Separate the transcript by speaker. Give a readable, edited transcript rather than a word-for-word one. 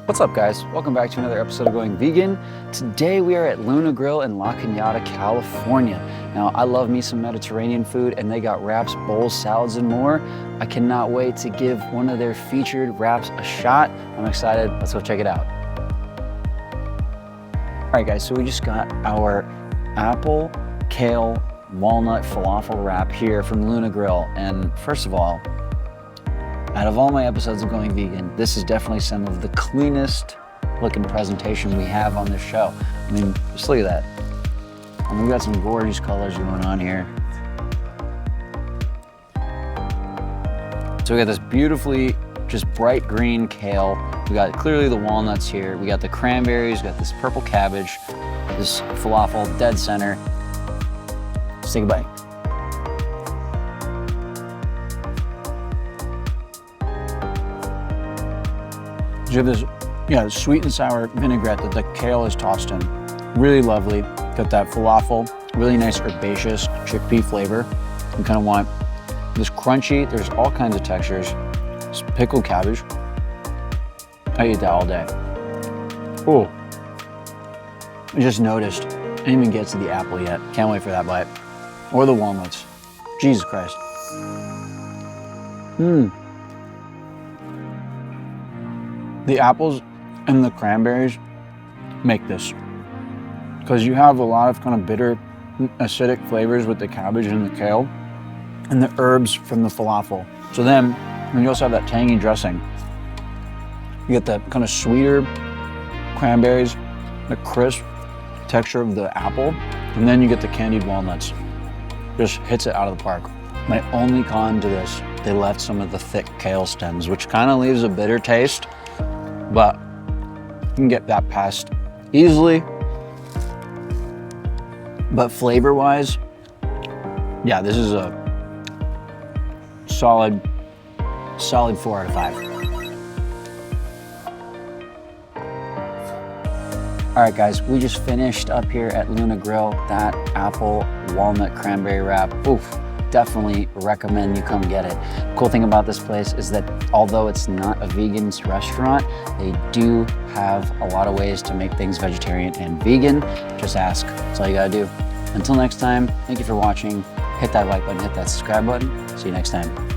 Speaker 1: What's up, guys? Welcome back to another episode of Going Vegan. Today we are at Luna Grill in La Cañada, California. Now, I love me some Mediterranean food, and they got wraps, bowls, salads, and more. I cannot wait to give one of their featured wraps a shot. I'm excited. Let's go check it out. All right, guys, so we just got our Apple Kale Walnut Falafel Wrap here from Luna Grill. And first of all, out of all my episodes of Going Vegan, this is definitely some of the cleanest looking presentation we have on this show. I mean, just look at that. And we've got some gorgeous colors going on here. So we got this beautifully just bright green kale. We got clearly the walnuts here. We got the cranberries, we got this purple cabbage, this falafel dead center. Let's take a bite. You have this, sweet and sour vinaigrette that the kale is tossed in. Really lovely. Got that falafel, really nice herbaceous chickpea flavor. You kind of want this crunchy, there's all kinds of textures. This pickled cabbage. I eat that all day. Oh, I just noticed, I didn't even get to the apple yet. Can't wait for that bite. Or the walnuts. Jesus Christ. The apples and the cranberries make this, because you have a lot of kind of bitter, acidic flavors with the cabbage and the kale, and the herbs from the falafel. So then, you also have that tangy dressing. You get that kind of sweeter cranberries, the crisp texture of the apple, and then you get the candied walnuts. Just hits it out of the park. My only con to this, they left some of the thick kale stems, which kind of leaves a bitter taste. But you can get that passed easily. But flavor-wise, yeah, this is a solid 4 out of 5. All right, guys, we just finished up here at Luna Grill. That apple walnut cranberry wrap, oof. Definitely recommend you come get it. Cool thing about this place is that although it's not a vegan's restaurant, they do have a lot of ways to make things vegetarian and vegan. Just ask, that's all you gotta do. Until next time, thank you for watching. Hit that like button, hit that subscribe button. See you next time.